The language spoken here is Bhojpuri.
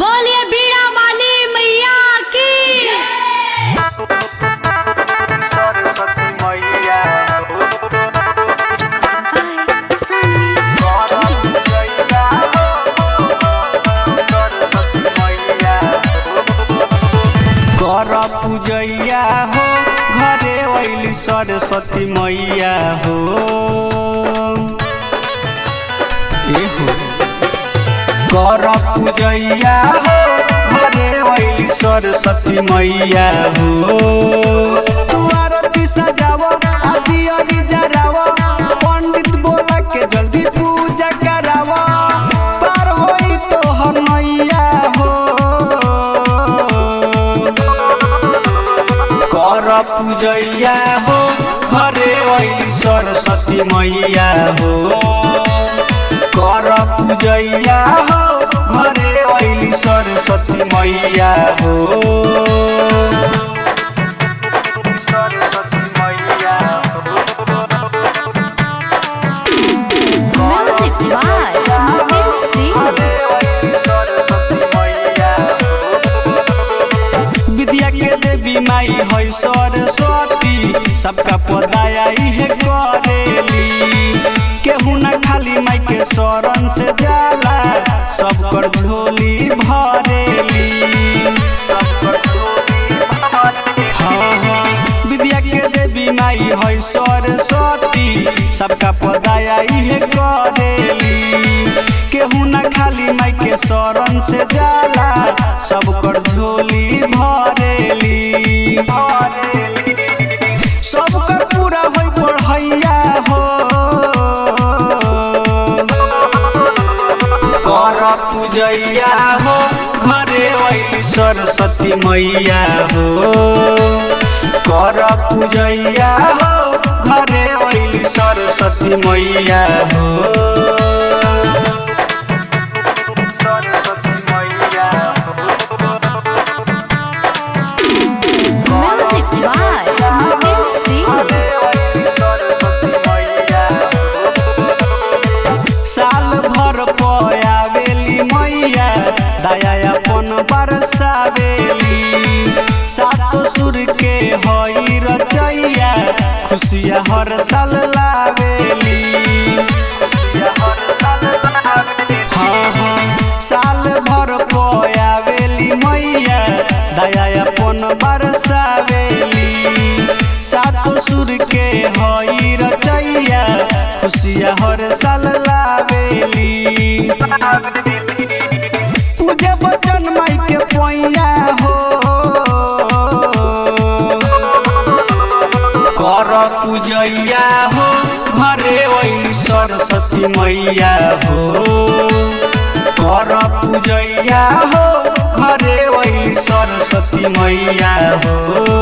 बोलिए बीड़ा वाली मैया की सरस्वती मैया कर पूजैया हो घरे वैली सरस्वती मैया हो कर पूजैया हो घरे वैली सरस्वती मैया हो तू आरती सजावो आदि अरी जरावो पंडित बोला के जल्दी पूजा करावो पार होई तो हर मैया हो कर पूजैया हो घरे वैली सरस्वती मैया हो कर पूजैया हो घरे वैली सरस्वती मैया हो सरस्वती मैया म्यूजिक बाय मुकेश सिंह। विद्या के देवी माई है सरस्वती सबका पदाया है करेली केहू न खाली माई के शरण से जाला सब कर झोली भरेली विद्या के देवी माई है सरस्वती सबका पदाया है करेली केहू न खाली माई के शरण से जाला सब कर झोली भरेली सब कर पूरा होई पढ़ैया हो कर पूजैया हो घरे वैली सरस्वती मैया हो कर पूजैया हो घरे वैली सरस्वती मैया हो सरस्वती मैया म्यूजिक बाय मुकेश सिंह। साल भर पयावेली मैया दया अपन बरसावेली सातो सुर के हई रचैया खुशिया हर साल लावेली साल भर पयावेली मैया दया अपन बरसावेली सातो सुर के हई रचैया खुशिया हर साल लावेली पूजे बचन माई के पैया हो कर पूजैया हो घरे वैली सरस्वती मैया हो कर पूजैया हो घरे वैली सरस्वती मैया हो।